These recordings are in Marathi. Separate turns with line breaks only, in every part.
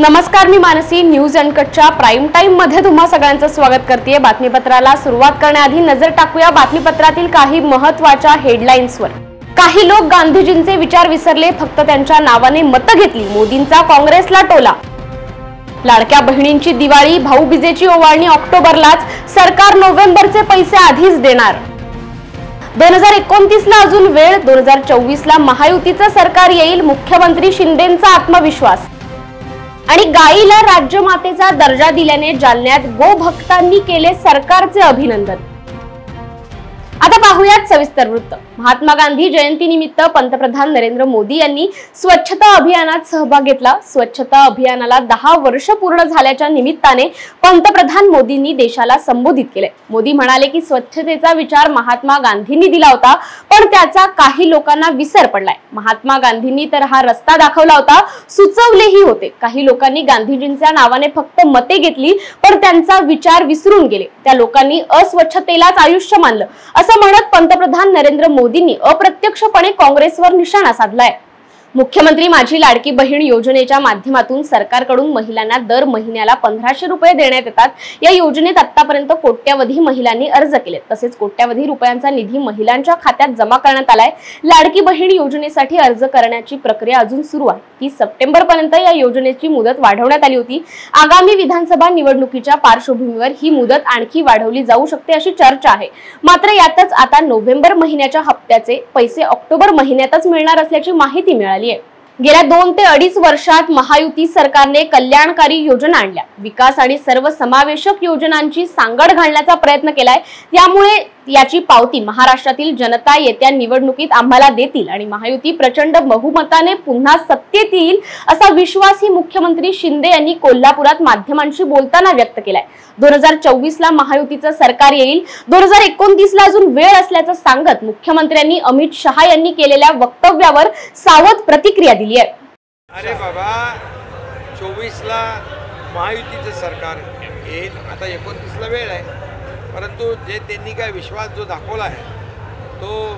नमस्कार, मी मानसी. न्यूज अनकटच्या प्राइम टाइम मध्ये तुम्हा सगळ्यांचं स्वागत करते. बातमीपत्राला सुरुवात करण्याआधी नजर टाकूया बातमीपत्रातील काही महत्त्वाच्या हेडलाईन्सवर. काही लोक गांधीजींचे विचार विसरले, फक्त त्यांच्या नावाने मतं घेतली. मोदींचा काँग्रेसला टोला. लाडक्या बहिणींची दिवाळी, भाऊबीजेची ओवाळणी ऑक्टोबरलाच, सरकार नोव्हेंबरचे पैसे आधीच देणार. 2029 ला अजून वेळ, 2024 ला महायुतीचं सरकार येईल, मुख्यमंत्री शिंदेंचा आत्मविश्वास. आणि गाईला राज्यमातेचा दर्जा दिल्याने जालन्यात गोभक्तांनी केले सरकारचे अभिनंदन. आता पाहूयात सविस्तर वृत्त. महात्मा गांधी जयंतीनिमित्त पंतप्रधान नरेंद्र मोदी यांनी स्वच्छता अभियानात सहभाग घेतला. स्वच्छता अभियानाला 10 वर्ष पूर्ण झाल्याच्या निमित्ताने पंतप्रधान मोदींनी देशाला संबोधित केले. मोदी म्हणाले की स्वच्छतेचा विचार महात्मा गांधींनी दिला होता, पण त्याचा काही लोकांना विसर पडलाय. महात्मा गांधींनी तर हा रस्ता दाखवला होता, सुचवलेही होते. काही लोकांनी गांधीजींच्या नावाने फक्त मते घेतली, पण त्यांचा विचार विसरून गेले. त्या लोकांनी अस्वच्छतेलाच आयुष्य मानलं असं म्हणत पंतप्रधान नरेंद्र मोदींनी अप्रत्यक्षपणे काँग्रेसवर निशाणा साधलाय. मुख्यमंत्री माझी लाडकी बहीण योजनेच्या माध्यमातून सरकारकडून महिलांना दर महिन्याला 1500 रुपये देण्यात येतात. या योजनेत आतापर्यंत कोट्यावधी महिलांनी अर्ज केले. तसेच कोट्यावधी रुपयांचा निधी महिलांच्या खात्यात जमा करण्यात आलाय. लाडकी बहीण योजनेसाठी अर्ज करण्याची प्रक्रिया अजून सुरू आहे. 30 सप्टेंबर पर्यंत या योजनेची मुदत वाढवण्यात आली होती. आगामी विधानसभा निवडणुकीच्या पार्श्वभूमीवर ही मुदत आणखी वाढवली जाऊ शकते अशी चर्चा आहे. मात्र यातच आता नोव्हेंबर महिन्याच्या हप्त्याचे पैसे ऑक्टोबर महिन्यातच मिळणार असल्याची माहिती मिळाली. गेल्या 2 ते 2.5 वर्षात महायुती सरकारने कल्याणकारी योजना आणल्या. विकास आणि सर्वसमावेशक योजनांची सांगड घालण्याचा प्रयत्न केलाय. त्यामुळे याची पावती महाराष्ट्रातील जनता येत्या निवडणुकीत आम्हाला देतील आणि महायुती प्रचंड बहुमताने पुन्हा सत्तेत येईल असा विश्वासही मुख्यमंत्री शिंदे यांनी कोल्हापुरात माध्यमांशी बोलताना व्यक्त केलाय. 2024 ला महायुतीचं सरकार येईल, 2029 ला अजून वेळ असल्याचं सांगत मुख्यमंत्र्यांनी अमित शहा यांनी केलेल्या वक्तव्यावर सावध प्रतिक्रिया दिली आहे.
अरे बाबा, 24 ला महायुतीचं सरकार येईल, आता 29 ला वेळ आहे. परंतु जे त्यांनी काय विश्वास जो दाखवला आहे, तो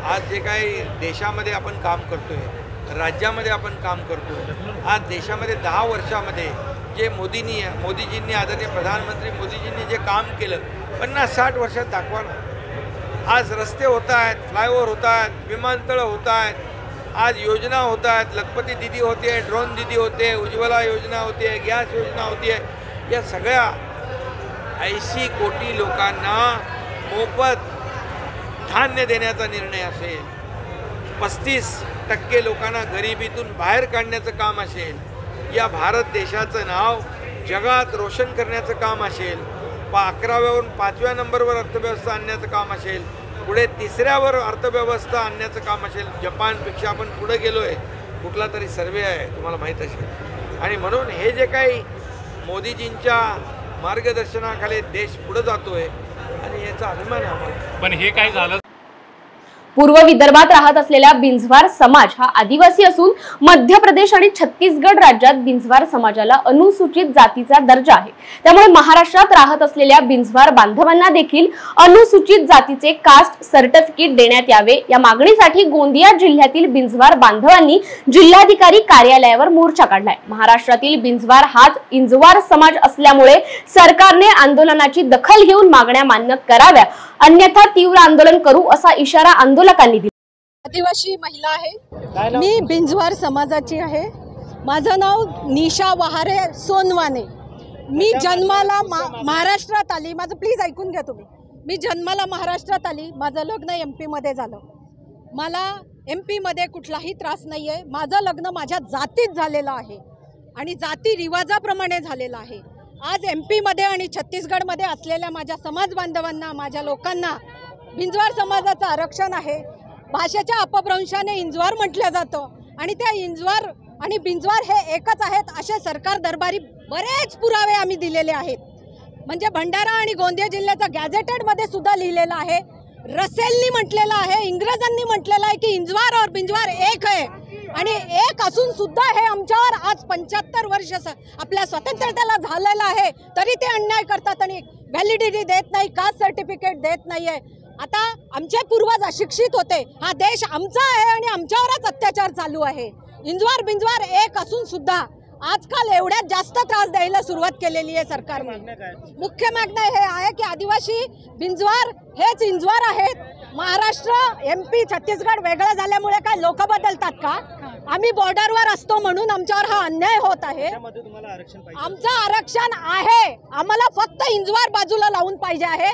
आज जे काही देशामध्ये आपण काम करतोय, राज्यामध्ये आपण काम करतोय, आज देशामध्ये 10 वर्षामध्ये जे मोदीजींनी आदरणीय प्रधानमंत्री मोदीजींनी जे काम केलं 50-60 वर्षात दाखवा ना. आज रस्ते होत आहेत, फ्लायओव्हर होत आहेत, विमानतळं होत आहेत, आज योजना होत आहेत, लखपती दिदी होते, ड्रोन दिदी होते, उज्ज्वला योजना होते, गॅस योजना होती. या सगळ्या 80 कोटी लोकांना मोफत धान्य देण्याचा निर्णय असेल, 35% लोकांना गरिबीतून बाहेर काढण्याचं काम असेल, या भारत देशाचं नाव जगात रोशन करण्याचं काम असेल, 11व्यावरून 5व्या नंबरवर अर्थव्यवस्था आणण्याचं काम असेल, पुढे 3ऱ्यावर अर्थव्यवस्था आणण्याचं काम असेल. जपानपेक्षा आपण पुढे गेलो आहे, कुठला तरी सर्वे आहे तुम्हाला माहीत असेल. आणि म्हणून हे जे काही मोदीजींच्या मार्गदर्शनाखाली देश पुढे जातोय आणि याचा अभिमान आहे आम्हाला.
पण हे काय झालं,
पूर्व विदर्भात राहत असलेला बिंझवार समाज हा आदिवासी असून मध्य प्रदेश आणि छत्तीसगड राज्यात बिंझवार समाजाला अनुसूचित जातीचा दर्जा आहे. त्यामुळे महाराष्ट्रात राहत असलेल्या बिंझवार बांधवांना देखील अनुसूचित जातीचे कास्ट सर्टिफिकेट देण्यात यावे या मागणीसाठी गोंदिया जिल्ह्यातील बिंझवार बांधवांनी जिल्हाधिकारी कार्यालयावर मोर्चा काढलाय. महाराष्ट्रातील बिंझवार हाच इंजवार समाज असल्यामुळे सरकारने आंदोलनाची दखल घेऊन मागण्या मान्य कराव्या, अन्यथा तीव्र आंदोलन करू असा इशारा आंदोलकांनी दिला.
आदिवासी महिला आहे, मी बिंझवार समाजाची आहे. माझं नाव निशा वहारे सोनवाने. मी जन्माला महाराष्ट्रात आली. माझं प्लीज ऐकून घ्या तुम्ही. मी जन्माला महाराष्ट्रात आली. माझं लग्न MP मध्ये झालं. मला MP मध्ये कुठलाही त्रास नाही आहे. माझं लग्न माझ्या जातीत झालेलं आहे आणि जाती रिवाजाप्रमाणे झालेलं आहे. आज MP मध्ये आणि छत्तीसगडमध्ये असलेल्या माझ्या समाज बांधवांना, माझ्या लोकांना बिंझवार समाजाचं आरक्षण आहे. भाषेच्या अपभ्रंशाने इंजवार म्हटलं जातं आणि त्या इंजवार आणि बिंझवार हे एकच आहेत असे सरकार दरबारी बरेच पुरावे आम्ही दिलेले आहेत. म्हणजे भंडारा आणि गोंदिया जिल्ह्याचा गॅझेटेडमध्ये सुद्धा लिहिलेलं आहे. रसेलनी म्हटलेलं आहे, इंग्रजांनी म्हटलेलं आहे की इंजवार और बिंझवार एक आहे आणि एक असून सुद्धा हे आमच्यावर आज 75 वर्ष आपल्या स्वातंत्र्याला झालेलं आहे तरी ते अन्याय करतात आणि व्हॅलिडिटी देत नाही, कास्ट सर्टिफिकेट देत नाही आहे. आता आमचे पूर्वज अशिक्षित होते, हा देश आमचा आहे आणि आमच्यावरच अत्याचार चालू आहे. इंजवार बिंजवार एक असून सुद्धा आजकाल एवढ्यात जास्त त्रास द्यायला सुरुवात केलेली आहे सरकारने। मुख्य मागण्या हे आहे की आदिवासी बिंजवार हेच इंजवार आहेत। महाराष्ट्र MP छत्तीसगड वेगळं झाल्यामुळे काय लोक बदलतात का? आम्ही बॉर्डरवर असतो म्हणून आमच्यावर हा अन्याय होत आहे। आमचं आरक्षण आहे, आम्हाला फक्त इंजवार बाजूला लावून पाहिजे आहे।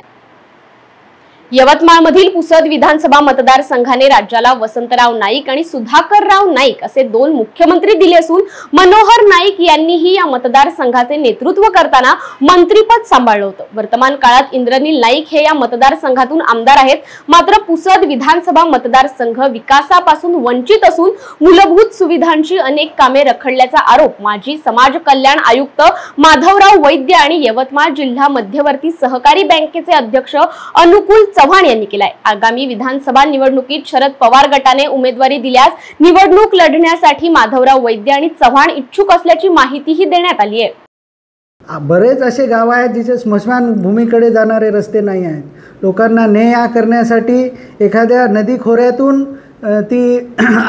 यवतमाळमधील पुसद विधानसभा मतदारसंघाने राज्याला वसंतराव नाईक आणि सुधाकरराव नाईक असे 2 मुख्यमंत्री दिले असून मनोहर नाईक यांनीही या मतदारसंघाचे नेतृत्व करताना मंत्रीपद सांभाळलं होतं। वर्तमान काळात इंद्रनील नाईक हे या मतदारसंघातून आमदार आहेत, मात्र पुसद विधानसभा मतदारसंघ विकासापासून वंचित असून मूलभूत सुविधांची अनेक कामे रखडल्याचा आरोप माजी समाज कल्याण आयुक्त माधवराव वैद्य आणि यवतमाळ जिल्हा मध्यवर्ती सहकारी बँकेचे अध्यक्ष अनुकूल चव्हाण यांनी केलाय। आगामी विधानसभा निवडणुकीत शरद पवार गटाने उमेदवारी दिल्यास निवडणूक लढण्यासाठी माधवराव वैद्य आणि चव्हाण इच्छुक असल्याची माहितीही देण्यात आली आहे।
बरेच असे गाव आहेत जिथे स्मशान भूमीकडे जाणारे रस्ते नाही आहेत। लोकांना ने-आ करण्यासाठी एखाद्या नदी खोऱ्यातून ती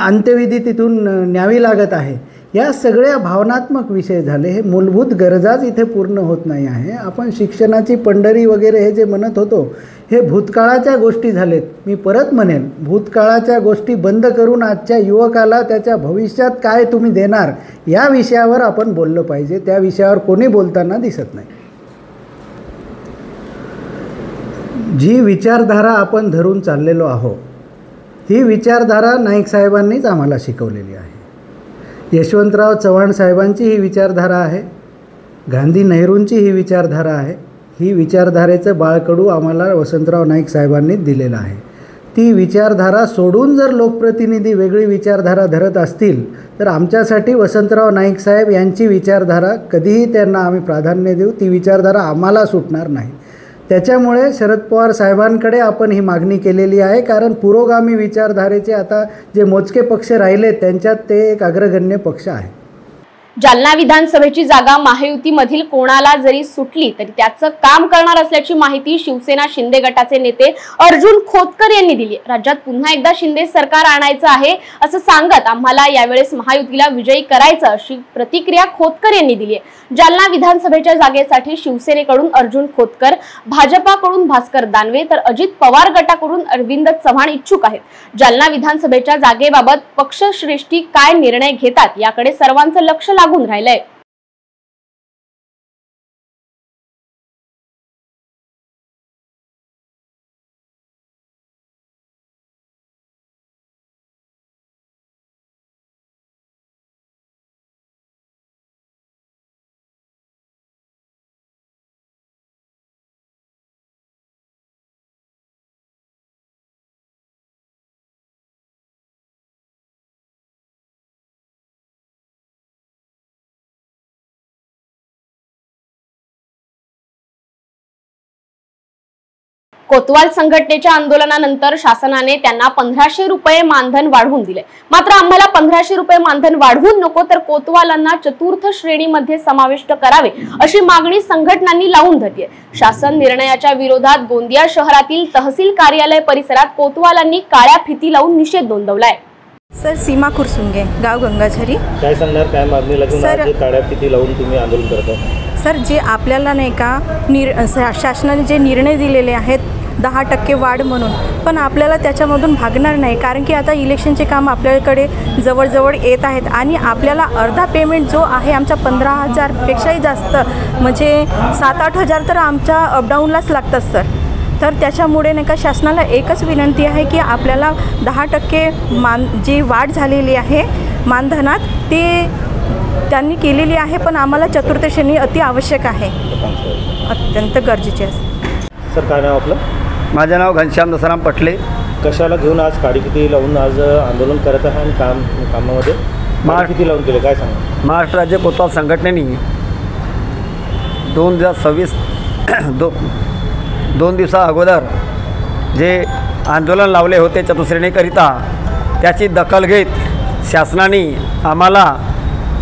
अंत्यविधी तिथून न्यावी लागत आहे। या सगळ्या भावनात्मक विषय झाले। हे मूलभूत गरजाच इथे पूर्ण होत नाही आहे। आपण शिक्षणाची पंढरी वगैरे हे जे म्हणत होतो हे भूतकाळाच्या गोष्टी झालेत। मी परत म्हणेन, भूतकाळाच्या गोष्टी बंद करून आजच्या युवकाला त्याच्या भविष्यात काय तुम्ही देणार या विषयावर आपण बोललं पाहिजे। त्या विषयावर कोणी बोलताना दिसत नाही। जी विचारधारा आपण धरून चाललेलो आहोत ही विचारधारा नाईक साहेबांनीच आम्हाला शिकवलेली आहे। यशवंतराव चव्हाण साहेबांची ही विचारधारा आहे, गांधी नेहरूंची ही विचारधारा आहे। ही विचारधारेचं बाळकडू आम्हाला वसंतराव नाईक साहेबांनीच दिलेलं आहे। ती विचारधारा सोडून जर लोकप्रतिनिधी वेगळी विचारधारा धरत असतील तर आमच्यासाठी वसंतराव नाईक साहेब यांची विचारधारा कधीही त्यांना आम्ही प्राधान्य देऊ, ती विचारधारा आम्हाला सुटणार नाही। त्याच्यामुळे शरद पवार साहेबांकडे आपण ही मागणी केलेली आहे, कारण पुरोगामी विचारधारेचे आता जे मोजके पक्ष राहिले त्यांच्यात ते एक अग्रगण्य पक्ष आहे।
जालना विधानसभेची जागा महायुतीमधील कोणाला जरी सुटली तरी त्याचं काम करणार असल्याची माहिती शिवसेना शिंदे गटाचे नेते अर्जुन खोतकर यांनी दिली। राज्यात पुन्हा एकदा शिंदे सरकार आणायचं आहे असं सांगत आम्हाला यावेळेस महायुतीला विजयी करायचं अशी प्रतिक्रिया खोतकर यांनी दिली आहे। जालना विधानसभेच्या जागेसाठी शिवसेनेकडून अर्जुन खोतकर, भाजपाकडून भास्कर दानवे तर अजित पवार गटाकडून अरविंद चव्हाण इच्छुक आहेत। जालना विधानसभेच्या जागेबाबत पक्षश्रेष्ठी काय निर्णय घेतात याकडे सर्वांचं लक्ष लागून राहिलंय। कोतवाल संघटनेच्या आंदोलनानंतर शासनाने त्यांना 1500 रुपये मानधन वाढवून दिले। मात्र आम्हाला 1500 रुपये मानधन वाढवून नको तर कोतवालांना चतुर्थ श्रेणीमध्ये समाविष्ट करावे अशी मागणी संघटनांनी लावून धरली आहे। शासन निर्णयाच्या विरोधात गोंदिया शहरातील तहसील कार्यालय परिसरात कोतवालांनी काळ्या फिती लावून निषेध नोंदवलाय।
सर, सीमा कुरसुंगे, गाव गंगाझरी।
काय सांगणार, काय मागणी लागून आज काळ्या फिती लावून तुम्ही आंदोलन करता?
सर, जे आपल्याला नाही का शासनाने जे निर्णय दिलेले आहेत 10% वाढ म्हणून, पण आपल्याला त्याच्यामधून भागणार नाही, कारण की आता इलेक्शनचे काम आपल्याकडे जवळजवळ येत आहेत आणि आपल्याला अर्धा पेमेंट जो आहे आमचा 15,000पेक्षाही जास्त म्हणजे 7-8 हजार तर आमच्या अपडाऊनलाच लागतात सर। तर त्याच्यामुळे नाही का शासनाला एकच विनंती आहे की आपल्याला 10% जी वाढ झालेली आहे मानधनात ते त्यांनी केलेली आहे, पण आम्हाला चतुर्थ श्रेणी अति आवश्यक आहे, अत्यंत गरजेचे आहे।
सर, काय नाव आपलं?
माझं नाव घनश्याम दसाराम पटले।
कशाला घेऊन आज काळी फिती लावून आज आंदोलन करत आहे आणि कामामध्ये काळी फिती लावून केले, काय सांगा?
महाराष्ट्र राज्य कोतवाल संघटनेने 2026 दोन दिवसा अगोदर जे आंदोलन लावले होते चतुश्रेणीकरिता त्याची दखल घेत शासनाने आम्हाला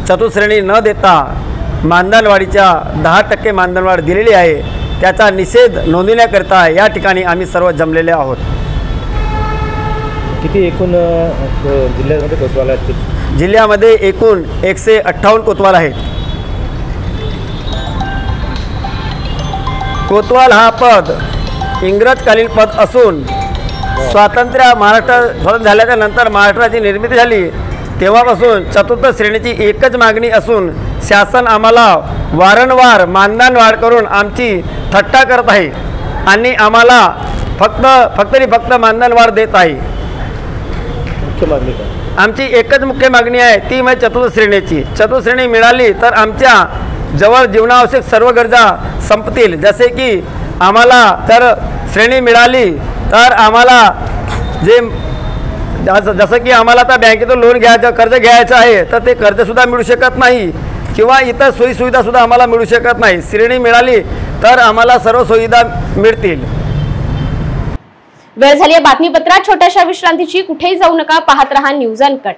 चतुश्रेणी न देता मानधनवाढीच्या 10% मानधनवाढ दिलेली आहे। त्याचा निषेध नोंदवण्याकरिता या ठिकाणी आम्ही सर्व जमलेले आहोत।
किती एकूण जिल्ह्यामध्ये कोतवाल आहेत?
जिल्ह्यामध्ये एकूण 158 कोतवाल आहेत। कोतवाल हा पद इंग्रजकालीन पद असून स्वातंत्र्य झाल्याच्या नंतर महाराष्ट्राची निर्मिती झाली तेव्हापासून चतुर्थ श्रेणीची एकच मागणी असून शासन आम्हाला वारंवार मानधन वाढ करून आमची थट्टा करत आहे आणि आम्हाला फक्त मानधन वाढ देत आहे।
मुख्य मागणी काय?
आमची एकच मुख्य मागणी आहे ती म्हणजे चतुर्थ श्रेणीची। चतुर्थ श्रेणी मिळाली तर आमच्या जवळ जीवनावश्यक सर्व गरजा संपतील। जसे की आम्हाला जर श्रेणी मिळाली तर आम्हाला जसं की आम्हाला आता बँकेतून लोन घ्यायचं कर्ज घ्यायचं आहे तर ते कर्जसुद्धा मिळू शकत नाही किंवा इतर सोयीसुविधासुद्धा आम्हाला मिळू शकत नाही। श्रेणी मिळाली तर आम्हाला सर्व सुविधा मिळतील।
वेळ झाली आहे बातमीपत्रात छोट्याशा विश्रांतीची। कुठेही जाऊ नका, पाहत रहा न्यूज अनकट।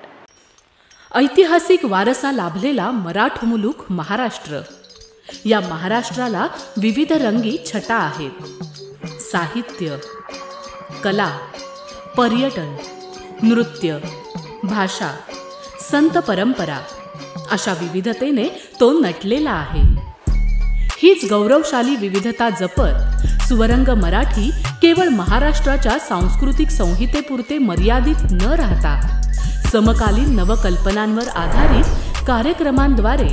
ऐतिहासिक वारसा लाभलेला मराठ मुलूक महाराष्ट्र। या महाराष्ट्राला विविध रंगी छटा आहेत। साहित्य, कला, पर्यटन, नृत्य, भाषा, संत परंपरा अशा विविधतेने तो नटलेला आहे। हीच गौरवशाली विविधता जपत स्वरंग मराठी केवळ महाराष्ट्राच्या सांस्कृतिक संहितेपुरते मर्यादित न राहता समकालीन नवकल्पनांवर आधारित कार्यक्रमांद्वारे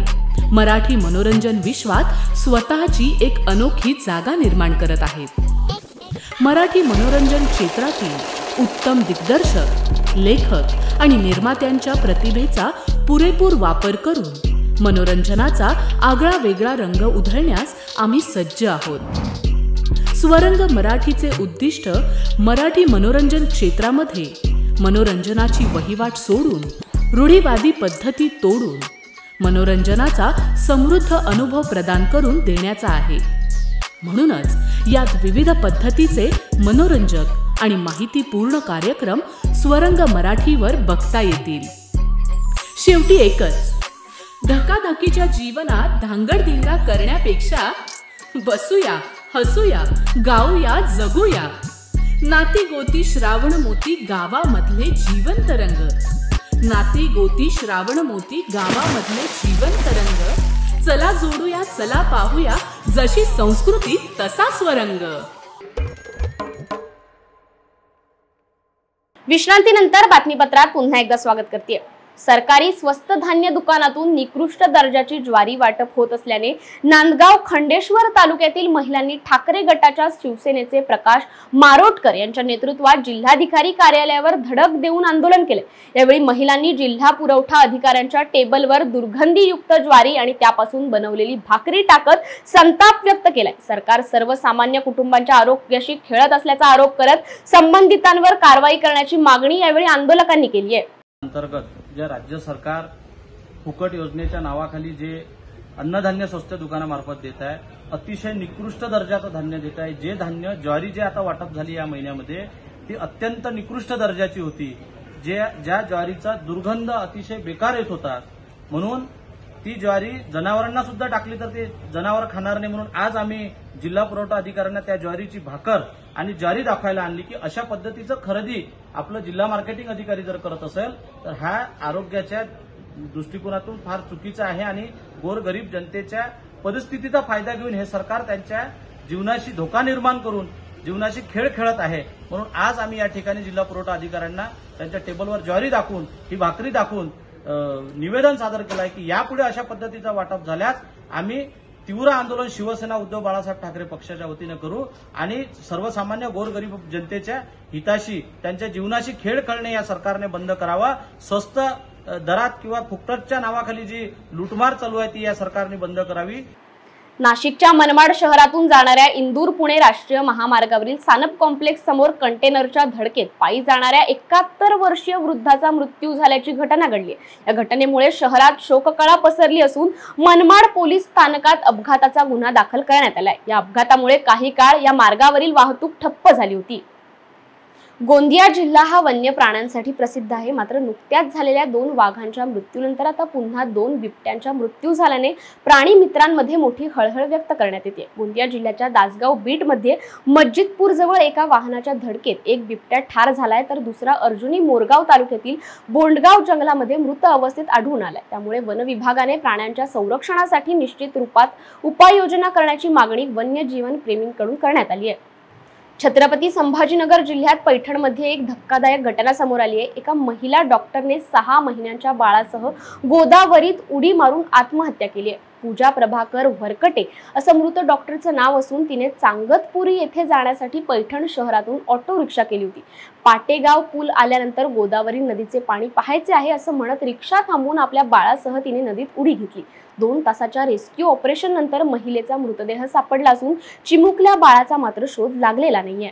मराठी मनोरंजन विश्वात स्वतःची एक अनोखी जागा निर्माण करत आहेत। मराठी मनोरंजन क्षेत्रातील उत्तम दिग्दर्शक, लेखक आणि निर्मात्यांच्या प्रतिभेचा पुरेपूर वापर करून मनोरंजनाचा आगळा वेगळा रंग उधळण्यास आम्ही सज्ज आहोत। स्वरंग मराठीचे उद्दिष्ट मराठी मनोरंजन क्षेत्रामध्ये मनोरंजनाची वहिवाट सोडून रूढीवादी पद्धती तोडून मनोरंजनाचा समृद्ध अनुभव प्रदान करून देण्याचा आहे। म्हणूनच यात विविध पद्धतीचे मनोरंजक आणि माहितीपूर्ण कार्यक्रम स्वरंग मराठीवर बघता येतील। शेवटी एकच, धकाधकीच्या जीवनात धांगडधिंगा करण्यापेक्षा बसूया, हसूया, गाऊया, जगूया। नाती गोती श्रावण मोती गावामधले जीवंत रंग, नाती गोती श्रावण मोती गावामधले जीवंत रंग। चला जोडूया, चला पाहूया, जशी संस्कृती तसा स्वरंग।
विश्रांतीनंतर बातमीपत्रात पुन्हा एकदा स्वागत करते। सरकारी स्वस्त धान्य दुकानातून निकृष्ट दर्जाची ज्वारी वाटप होत असल्याने नांदगाव खंडेश्वर तालुक्यातील महिलांनी ठाकरे गटाच्या शिवसेनेचे प्रकाश मारोटकर यांच्या नेतृत्वात जिल्हाधिकारी कार्यालयावर धडक देऊन आंदोलन केले। यावेळी महिलांनी जिल्हा पुरवठा अधिकाऱ्यांच्या टेबलवर दुर्गंधीयुक्त ज्वारी आणि त्यापासून बनवलेली भाकरी टाकत संताप व्यक्त केलाय। सरकार सर्वसामान्य कुटुंबांच्या आरोग्याशी खेळत असल्याचा आरोप करत संबंधितांवर कारवाई करण्याची मागणी यावेळी आंदोलकांनी केली आहे।
अंतर्गत ज्या राज्य सरकार फुकट योजनेच्या नावाखाली जे अन्नधान्य स्वस्त दुकानामार्फत देत आहे, अतिशय निकृष्ट दर्जाचं धान्य देत आहे। जे धान्य ज्वारी जे आता वाटप झाली या महिन्यामध्ये ती अत्यंत निकृष्ट दर्जाची होती, ज्या ज्वारीचा दुर्गंध अतिशय बेकार येत होता। म्हणून ती ज्वारी जनावरांना सुद्धा टाकली तर ते जनावर खाणार नाही, म्हणून आज आम्ही जिल्हा पुरवठा अधिकाऱ्यांना त्या ज्वारीची भाकर आणि ज्वारी दाखवायला आणली की अशा पद्धतीचं खरेदी आपलं जिल्हा मार्केटिंग अधिकारी जर करत असेल तर हा आरोग्याच्या दृष्टिकोनातून फार चुकीचा आहे आणि गोरगरीब जनतेच्या परिस्थितीचा फायदा घेऊन हे सरकार त्यांच्या जीवनाशी धोका निर्माण करून जीवनाशी खेळ खेळत आहे। म्हणून आज आम्ही या ठिकाणी जिल्हा पुरवठा अधिकाऱ्यांना त्यांच्या टेबलवर ज्वारी दाखवून ही भाकरी दाखवून निवेदन सादर केलं आहे की यापुढे अशा पद्धतीचा वाटप झाल्यास आम्ही तीव्र आंदोलन शिवसेना उद्धव बाळासाहेब ठाकरे पक्षाच्या वतीने करू आणि सर्वसामान्य गोरगरीब जनतेच्या हिताशी त्यांच्या जीवनाशी खेळ खेळणे या सरकारने बंद करावा। स्वस्त दरात किंवा फुकटच्या नावाखाली जी लुटमार चालू आहे ती या सरकारने बंद करावी।
नाशिकच्या मनमाड शहरातून जाणाऱ्या इंदूर पुणे राष्ट्रीय महामार्गावरील सानप कॉम्प्लेक्स समोर कंटेनरच्या धडकेत पायी जाणाऱ्या 71 वर्षीय वृद्धाचा मृत्यू झाल्याची घटना घडली। या घटनेमुळे शहरात शोककळा पसरली असून मनमाड पोलीस स्थानकात अपघाताचा गुन्हा दाखल करण्यात आलाय। या अपघातामुळे काही काळ या मार्गावरील वाहतूक ठप्प झाली होती। गोंदिया जिल्हा हा वन्य प्राण्यांसाठी प्रसिद्ध आहे, मात्र नुकत्याच झालेल्या 2 वाघांच्या मृत्यूनंतर आता पुन्हा 2 बिबट्यांचा मृत्यू झाल्याने प्राणी मित्रांमध्ये मोठी हळहळ व्यक्त करण्यात येते। गोंदिया जिल्ह्याच्या दासगाव बीट मध्ये मस्जिदपूर जवळ एका वाहनाच्या धडकेत एक बिबट्या ठार झालाय, तर दुसरा अर्जुनी मोरगाव तालुक्यातील बोंडगाव जंगलामध्ये मृत अवस्थेत आढळून आलाय। त्यामुळे वन विभागाने प्राण्यांच्या संरक्षणासाठी निश्चित रूपात उपाययोजना करण्याची मागणी वन्यजीवन प्रेमींकडून करण्यात आली आहे। छत्रपती संभाजीनगर जिल्ह्यात पैठणमध्ये एक धक्कादायक घटना समोर आली आहे। एका महिला डॉक्टरने 6 महिन्यांच्या बाळासह गोदावरीत उडी मारून आत्महत्या केली आहे। पूजा प्रभाकर वरकटे असं मृत डॉक्टरचं नाव असून तिने चांगतपुरी येथे जाण्यासाठी पैठण शहरातून ऑटो रिक्षा केली होती। पाटेगाव पूल आल्यानंतर गोदावरी नदीचे पाणी पाहायचे आहे असं म्हणत रिक्षा थांबवून आपल्या बाळासह तिने नदीत उडी घेतली। 2 तासाच्या रेस्क्यू ऑपरेशन नंतर महिलेचा मृतदेह सापडला असून चिमुकल्या बाळाचा मात्र शोध लागलेला नाहीये।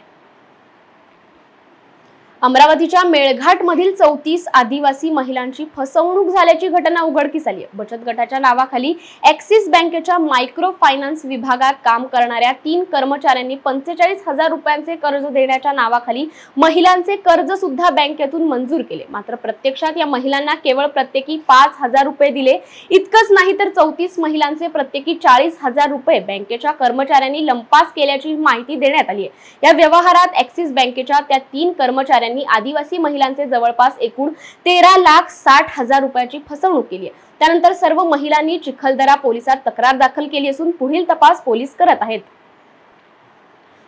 अमरावतीच्या मेळघाट मधील 34 आदिवासी महिलांची फसवणूक झाल्याची घटना उघडकीस आली आहे। बचत गटाच्या नावाखाली ॲक्सिस बँकेच्या मायक्रो फायनान्स विभागात काम करणाऱ्या 3 कर्मचाऱ्यांनी 45,000 रुपयांचे कर्ज देण्याच्या नावाखाली महिलांचे कर्ज सुद्धा बँकेतून मंजूर केले। मात्र प्रत्यक्षात या महिलांना केवळ प्रत्येकी 5,000 रुपये दिले। इतकंच नाही तर 34 महिलांचे प्रत्येकी 40,000 रुपये बँकेच्या कर्मचाऱ्यांनी लंपास केल्याची माहिती देण्यात आली आहे। या व्यवहारात ॲक्सिस बँकेच्या त्या 3 कर्मचाऱ्यांनी आदिवासी महिलांचे जवळपास एकूण 13,60,000 रुपयाची फसवणूक केली आहे। त्यानंतर सर्व महिलांनी चिखलदरा पोलिसात तक्रार दाखल केली असून पुढील तपास पोलीस करत आहेत।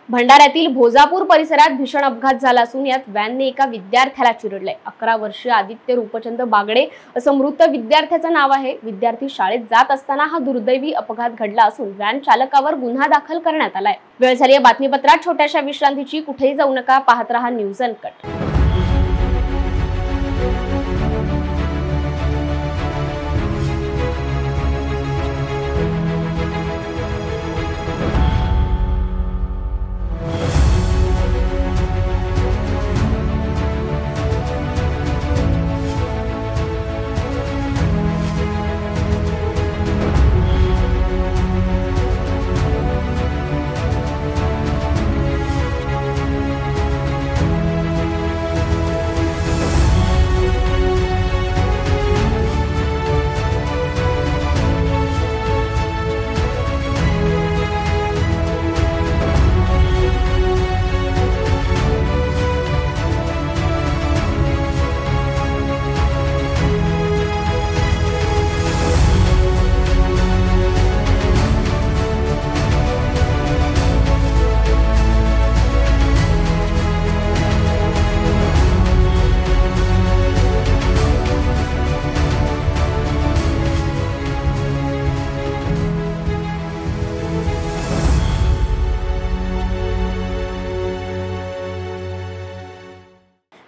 भंडाऱ्यातील भोजापूर परिसरात भीषण अपघात झाला असून यात व्हॅनने एका विद्यार्थ्याला चिरडले। 11 वर्षीय आदित्य रूपचंद बागडे असं मृत विद्यार्थ्याचं नाव आहे। विद्यार्थी शाळेत जात असताना हा दुर्दैवी अपघात घडला असून व्हॅन चालकावर गुन्हा दाखल करण्यात आलाय। वेळ झाली आहे बातमीपत्रात छोट्याशा विश्रांतीची। कुठेही जाऊ नका, पाहत रहा न्यूज अनकट।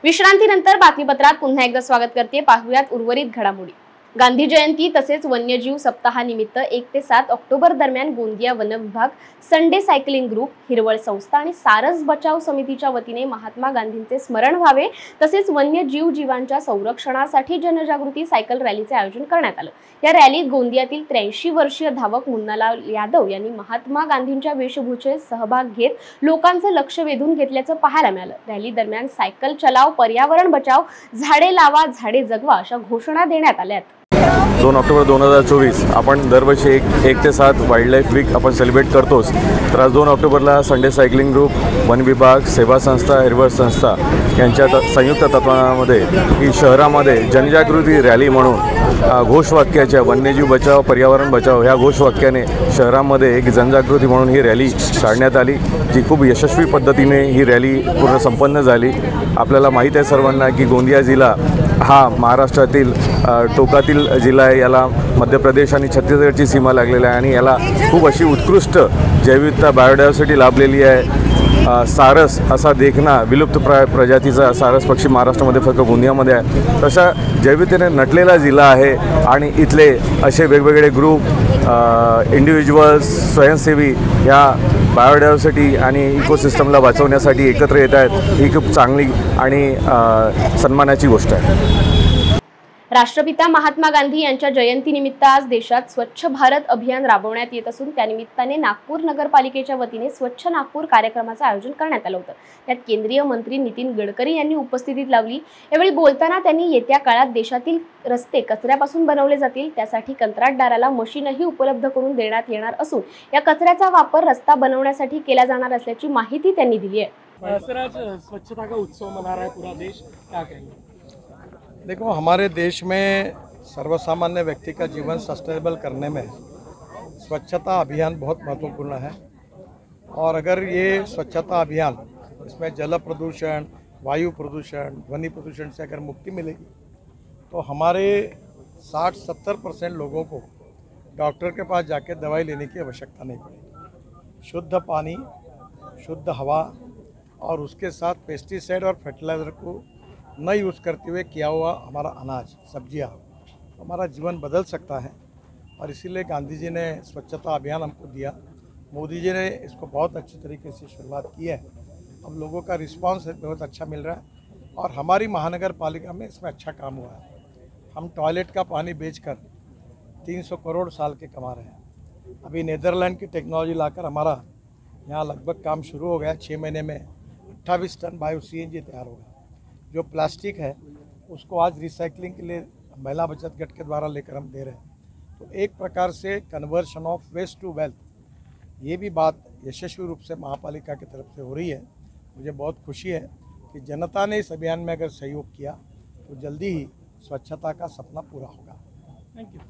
विश्रांतीनंतर बातमीपत्रात पुन्हा एकदा स्वागत करते। पाहूयात उर्वरित घडामोडी। गांधी जयंती तसेच वन्यजीव सप्ताहानिमित्त 1 ते 7 ऑक्टोबर दरम्यान गोंदिया वन विभाग, संडे सायकलिंग ग्रुप, हिरवळ संस्था आणि सारस बचाव समितीच्या वतीने महात्मा गांधींचे स्मरण व्हावे तसेच वन्यजीव जीवांच्या संरक्षणासाठी जनजागृती सायकल रॅलीचे आयोजन करण्यात आलं। या रॅलीत गोंदियातील 83 वर्षीय धावक मुन्नालाल यादव यांनी महात्मा गांधींच्या वेशभूषेत सहभाग घेत लोकांचे लक्ष वेधून घेतल्याचं पाहायला मिळालं। रॅली दरम्यान सायकल चलाव, पर्यावरण बचाव, झाडे लावा, झाडे जगवा अशा घोषणा देण्यात आल्या।
2 ऑक्टोबर 2024 आपण दरवर्षी 1 ते 7 वाईल्ड लाईफ वीक आपण सेलिब्रेट करतोच। तर आज 2 ऑक्टोबरला संडे सायकलिंग ग्रुप, वन विभाग, सेवा संस्था, हिरवळ संस्था यांच्या संयुक्त तत्वामध्ये ही शहरामध्ये जनजागृती रॅली म्हणून घोषवाक्याच्या वन्यजीव बचाव, पर्यावरण बचाव ह्या घोषवाक्याने शहरामध्ये एक जनजागृती म्हणून ही रॅली काढण्यात आली, जी खूप यशस्वी पद्धतीने ही रॅली पूर्ण संपन्न झाली। आपल्याला माहीत आहे सर्वांना की गोंदिया जिल्हा हा महाराष्ट्रातील टोकातील जिल्हा आहे। याला मध्य प्रदेश आणि छत्तीसगडची सीमा लागलेली आहे आणि याला खूप अशी उत्कृष्ट जैवविविधता, बायोडायव्हर्सिटी लाभलेली आहे। सारस असा देखना विलुप्त प्रजातीचा सारस पक्षी महाराष्ट्रामध्ये फक्त गोंदियामध्ये आहे। तसा जैविकतेने नटलेला जिल्हा आहे आणि इथले असे वेगवेगळे ग्रुप, इंडिव्हिज्युअल्स, स्वयंसेवी या बायोडायव्हर्सिटी आणि इकोसिस्टमला वाचवण्यासाठी एकत्र येत आहेत। ही खूप चांगली आणि सन्मानाची गोष्ट आहे।
राष्ट्रपिता महात्मा गांधी यांच्या जयंतीनिमित्त आज देशात स्वच्छ भारत अभियान राबवण्यात येत असून त्यानिमित्ताने नागपूर नगरपालिकेच्या वतीने स्वच्छ नागपूर कार्यक्रमाचे आयोजन करण्यात आले होते। त्यात केंद्रीय मंत्री नितीन गडकरी यांनी उपस्थिती लावली। यावेळी बोलताना त्यांनी येत्या काळात देशातील रस्ते कचऱ्यापासून बनवले जातील, त्यासाठी कंत्राटदाराला मशीनही उपलब्ध करून देण्यात येणार असून या कचऱ्याचा वापर रस्ता बनवण्यासाठी केला जाणार असल्याची माहिती त्यांनी दिली आहे।
सर, आज स्वच्छता का उत्सव मना रहा है पूरा देश, क्या कहेंगे?
देखो, हमारे देश में सर्वसामान्य व्यक्ति का जीवन सस्टेनेबल करने में स्वच्छता अभियान बहुत महत्वपूर्ण है। और अगर ये स्वच्छता अभियान, इसमें जल प्रदूषण, वायु प्रदूषण, ध्वनि प्रदूषण से अगर मुक्ति मिलेगी तो हमारे 60-70% लोगों को डॉक्टर के पास जाके दवाई लेने की आवश्यकता नहीं पड़ेगी। शुद्ध पानी, शुद्ध हवा और उसके साथ पेस्टिसाइड और फर्टिलाइज़र को न यूज़ करते हुए किया हुआ हमारा अनाज, सब्जियां, हमारा जीवन बदल सकता है। और इसीलिए गांधी जी ने स्वच्छता अभियान हमको दिया। मोदी जी ने इसको बहुत अच्छी तरीके से शुरुआत की है। अब लोगों का रिस्पांस बहुत अच्छा मिल रहा है और हमारी महानगर पालिका में इसमें अच्छा काम हुआ है। हम टॉयलेट का पानी बेचकर 300 करोड़ साल के कमा रहे हैं। अभी नीदरलैंड की टेक्नोलॉजी लाकर हमारा यहाँ लगभग काम शुरू हो गया। 6 महीने में 28 टन बायो CNG तैयार होगा। जो प्लास्टिक है उसको आज रिसाइकलिंग के लिए महिला बचत गट के द्वारा लेकर हम दे रहे हैं। तो एक प्रकार से conversion of waste to wealth, ये भी बात यशस्वी रूप से महापालिका की तरफ से हो रही है। मुझे बहुत खुशी है कि जनता ने इस अभियान में अगर सहयोग किया तो जल्दी ही स्वच्छता का सपना पूरा होगा।
Thank you.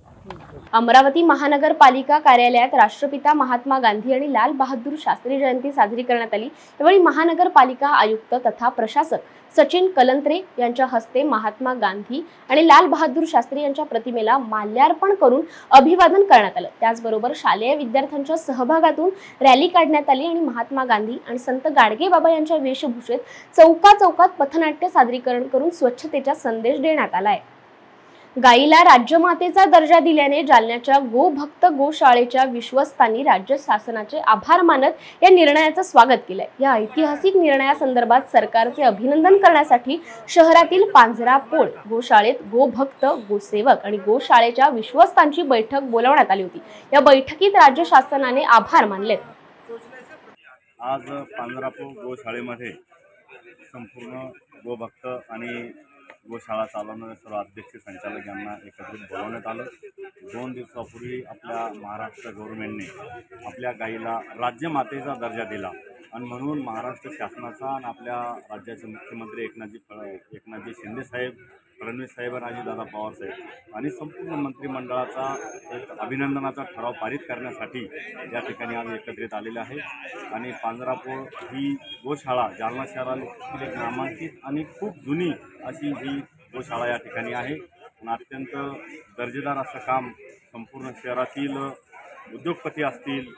अमरावती महानगरपालिका कार्यालयात राष्ट्रपिता महात्मा गांधी आणि लाल बहादूर शास्त्री जयंती साजरी करण्यात आली। यावेळी महानगरपालिका आयुक्त तथा प्रशासक सचिन कलंत्रे यांच्या हस्ते महात्मा गांधी आणि लाल बहादूर शास्त्री यांच्या प्रतिमेला माल्यार्पण करून अभिवादन करण्यात आलं। त्याचबरोबर शालेय विद्यार्थ्यांच्या सहभागातून रॅली काढण्यात आली आणि महात्मा गांधी आणि संत गाडगे बाबा यांच्या वेशभूषेत चौकात पथनाट्य सादरीकरण करून स्वच्छतेचा संदेश देण्यात आलाय। गाईला राज्यमातेचा दर्जा दिल्याने जालन्याच्या गोभक्त गोशाळेच्या विश्वस्तांनी राज्य शासनाचे आभार मानत या निर्णयाचं स्वागत केलंय। या ऐतिहासिक निर्णयासंदर्भात सरकारचे अभिनंदन करण्यासाठी शहरातील पांजरापोळ गोशाळेत गोभक्त, गोसेवक आणि गोशाळेच्या विश्वस्तांची बैठक बोलावण्यात आली होती। या बैठकीत राज्य शासनाने आभार मानले।
आज पांजरापोळ गोशाळेमध्ये संपूर्ण गोभक्त आणि गोशाळा चालवणारे सर्व अध्यक्ष संचालक यांना एकत्रित बोलवण्यात आलं। 2 दिवसापूर्वी आपल्या महाराष्ट्र गव्हर्नमेंटने आपल्या गाईला राज्यमातेचा दर्जा दिला आणि म्हणून महाराष्ट्र शासनाचा आणि आपल्या राज्याचे मुख्यमंत्री एकनाथजी शिंदे साहेब, फडणवीस साहेब आणि अजितदादा पवार साहेब आणि संपूर्ण मंत्रिमंडळाचा एक अभिनंदनाचा ठराव पारित करण्यासाठी या ठिकाणी आज एकत्रित आलेले आहे। आणि पांजरापोळ ही गोशाळा जालना शहरातील एक नामांकित आणि खूप जुनी अशी ही गोशाळा या ठिकाणी आहे आणि अत्यंत दर्जेदार असं काम संपूर्ण शहरातील उद्योगपती असतील,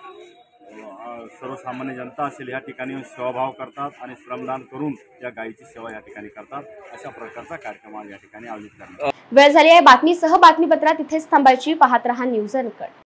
सर्वसामान्य जनता असेल या ठिकाणी सेवाभाव करतात आणि श्रमदान करून या गायीची सेवा या ठिकाणी करतात। अशा प्रकारचा कार्यक्रम आज या ठिकाणी आयोजित करण्यात आला।
वेळ झाली आहे बातमीसह बातमीपत्रात इथेच थांबायची। पाहत रहा न्यूज अनकट।